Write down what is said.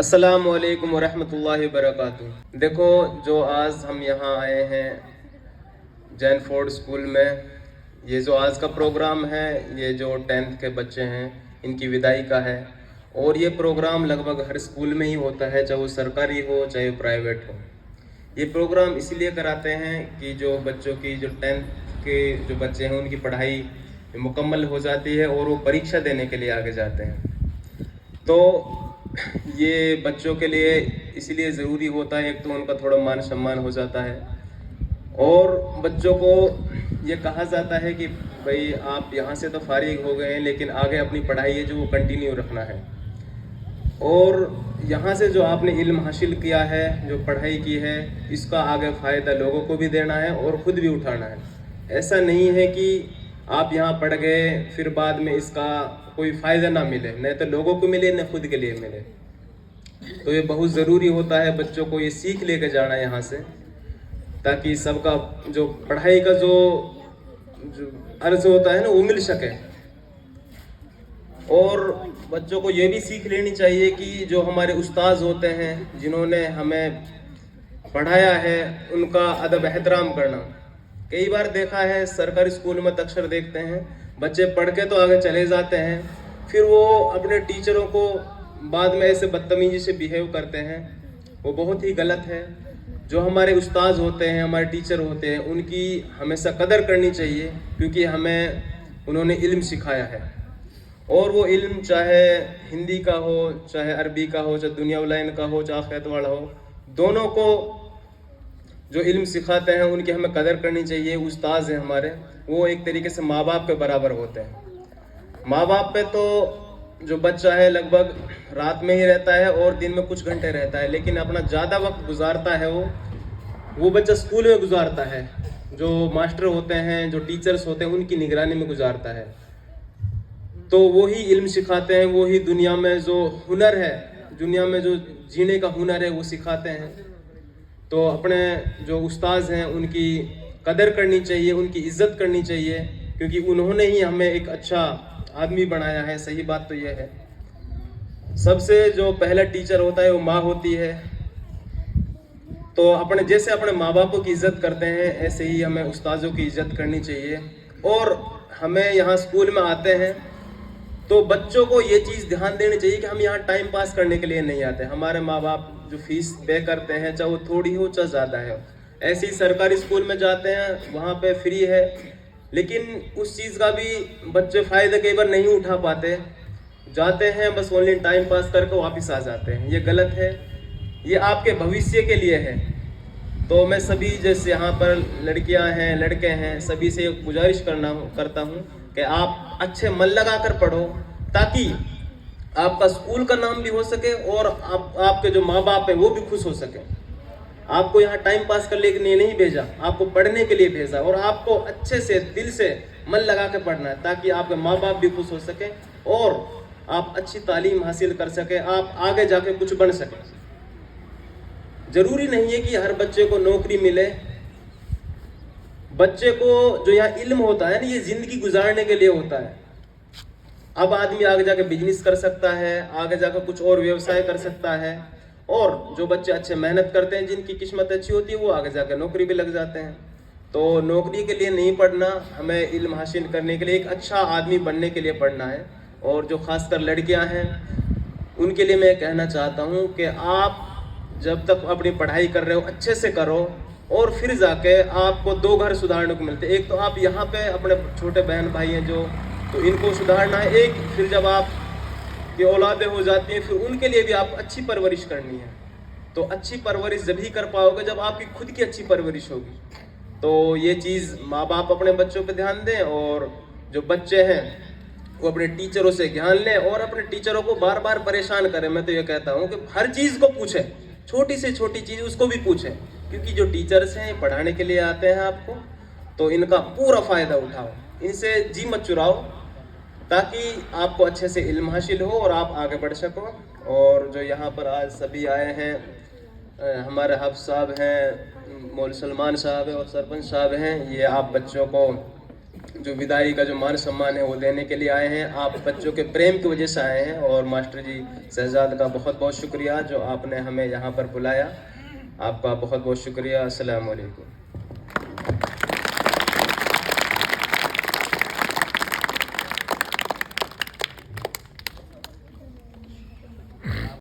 अस्सलामु अलैकुम वरहमतुल्लाहि वबरकातुहू। देखो, जो आज हम यहाँ आए हैं जैन फोर्ड स्कूल में, ये जो आज का प्रोग्राम है, ये जो 10th के बच्चे हैं इनकी विदाई का है। और ये प्रोग्राम लगभग हर स्कूल में ही होता है, चाहे वो सरकारी हो चाहे प्राइवेट हो। ये प्रोग्राम इसलिए कराते हैं कि जो बच्चों की जो 10th के जो बच्चे हैं उनकी पढ़ाई मुकम्मल हो जाती है और वो परीक्षा देने के लिए आगे जाते हैं। तो ये बच्चों के लिए इसलिए ज़रूरी होता है, एक तो उनका थोड़ा मान सम्मान हो जाता है, और बच्चों को ये कहा जाता है कि भाई आप यहाँ से तो फारिग हो गए हैं, लेकिन आगे अपनी पढ़ाई है जो वो कंटिन्यू रखना है। और यहाँ से जो आपने इल्म हासिल किया है, जो पढ़ाई की है, इसका आगे फ़ायदा लोगों को भी देना है और ख़ुद भी उठाना है। ऐसा नहीं है कि आप यहाँ पढ़ गए फिर बाद में इसका कोई फ़ायदा ना मिले, न तो लोगों को मिले न खुद के लिए मिले। तो ये बहुत ज़रूरी होता है बच्चों को ये सीख लेके जाना यहाँ से, ताकि सबका जो पढ़ाई का जो अर्ज होता है ना वो मिल सके। और बच्चों को ये भी सीख लेनी चाहिए कि जो हमारे उस्ताद होते हैं जिन्होंने हमें पढ़ाया है, उनका अदब एहतराम करना। कई बार देखा है सरकारी स्कूल में अक्सर देखते हैं बच्चे पढ़ के तो आगे चले जाते हैं, फिर वो अपने टीचरों को बाद में ऐसे बदतमीजी से बिहेव करते हैं। वो बहुत ही गलत है। जो हमारे उस्ताद होते हैं, हमारे टीचर होते हैं, उनकी हमेशा कदर करनी चाहिए, क्योंकि हमें उन्होंने इल्म सिखाया है। और वो इल्म चाहे हिंदी का हो, चाहे अरबी का हो, चाहे दुनिया उलाइन का हो, चाहे खैत वाला हो, दोनों को जो इल्म सिखाते हैं उनकी हमें कदर करनी चाहिए। उस्ताद हैं हमारे, वो एक तरीके से माँ बाप के बराबर होते हैं। माँ बाप पे तो जो बच्चा है लगभग रात में ही रहता है और दिन में कुछ घंटे रहता है, लेकिन अपना ज़्यादा वक्त गुजारता है वो बच्चा स्कूल में गुजारता है। जो मास्टर होते हैं, जो टीचर्स होते हैं, उनकी निगरानी में गुजारता है। तो वो ही इल्म सिखाते हैं, वो ही दुनिया में जो हुनर है, दुनिया में जो जीने का हुनर है वो सिखाते हैं। तो अपने जो उस्ताद हैं उनकी कदर करनी चाहिए, उनकी इज्जत करनी चाहिए, क्योंकि उन्होंने ही हमें एक अच्छा आदमी बनाया है। सही बात तो यह है, सबसे जो पहला टीचर होता है वो माँ होती है। तो अपने जैसे अपने माँ बापों की इज्जत करते हैं, ऐसे ही हमें उस्तादों की इज्जत करनी चाहिए। और हमें यहाँ स्कूल में आते हैं तो बच्चों को ये चीज़ ध्यान देनी चाहिए कि हम यहाँ टाइम पास करने के लिए नहीं आते। हमारे माँ बाप जो फीस पे करते हैं, चाहे वो थोड़ी हो चाहे ज़्यादा है, ऐसे ही सरकारी स्कूल में जाते हैं, वहाँ पे फ्री है, लेकिन उस चीज़ का भी बच्चे फ़ायदे कई बार नहीं उठा पाते। जाते हैं बस ओनली टाइम पास करके वापस आ जाते हैं। ये गलत है, ये आपके भविष्य के लिए है। तो मैं सभी जैसे यहाँ पर लड़कियाँ हैं, लड़के हैं, सभी से गुजारिश करता हूँ कि आप अच्छे मन लगा कर पढ़ो, ताकि आपका स्कूल का नाम भी हो सके और आपके जो माँ बाप हैं वो भी खुश हो सके। आपको यहाँ टाइम पास करने के लिए नहीं भेजा, आपको पढ़ने के लिए भेजा, और आपको अच्छे से दिल से मन लगा के पढ़ना है, ताकि आपके माँ बाप भी खुश हो सके और आप अच्छी तालीम हासिल कर सके, आप आगे जाके कुछ बन सके। जरूरी नहीं है कि हर बच्चे को नौकरी मिले। बच्चे को जो यहाँ इल्म होता है ना, ये जिंदगी गुजारने के लिए होता है। अब आदमी आगे जाके बिजनेस कर सकता है, आगे जाकर कुछ और व्यवसाय कर सकता है, और जो बच्चे अच्छे मेहनत करते हैं, जिनकी किस्मत अच्छी होती है, वो आगे जाकर नौकरी भी लग जाते हैं। तो नौकरी के लिए नहीं पढ़ना, हमें इल्म हासिल करने के लिए, एक अच्छा आदमी बनने के लिए पढ़ना है। और जो खासकर लड़कियां हैं उनके लिए मैं कहना चाहता हूं कि आप जब तक अपनी पढ़ाई कर रहे हो अच्छे से करो, और फिर जाके आपको दो घर सुधारने को मिलते हैं। एक तो आप यहाँ पे अपने छोटे बहन भाई हैं जो, तो इनको सुधारना है। एक फिर जब आप की औलादें हो जाती हैं, फिर उनके लिए भी आप अच्छी परवरिश करनी है। तो अच्छी परवरिश जब ही कर पाओगे जब आपकी खुद की अच्छी परवरिश होगी। तो ये चीज़ माँ बाप अपने बच्चों पे ध्यान दें, और जो बच्चे हैं वो अपने टीचरों से ज्ञान लें, और अपने टीचरों को बार बार परेशान करें। मैं तो ये कहता हूँ कि हर चीज़ को पूछें, छोटी से छोटी चीज़ उसको भी पूछें, क्योंकि जो टीचर्स हैं पढ़ाने के लिए आते हैं आपको, तो इनका पूरा फ़ायदा उठाओ, इनसे जी मत चुराओ, ताकि आपको अच्छे से इल्म हासिल हो और आप आगे बढ़ सको। और जो यहाँ पर आज सभी आए हैं, हमारे हफ्स साहब हैं, मौलवी सलमान साहब हैं और सरपंच साहब हैं, ये आप बच्चों को जो विदाई का जो मान सम्मान है वो देने के लिए आए हैं। आप बच्चों के प्रेम की वजह से आए हैं और मास्टर जी शहजाद का बहुत बहुत शुक्रिया जो आपने हमें यहाँ पर बुलाया। आपका बहुत बहुत शुक्रिया। अस्सलाम वालेकुम।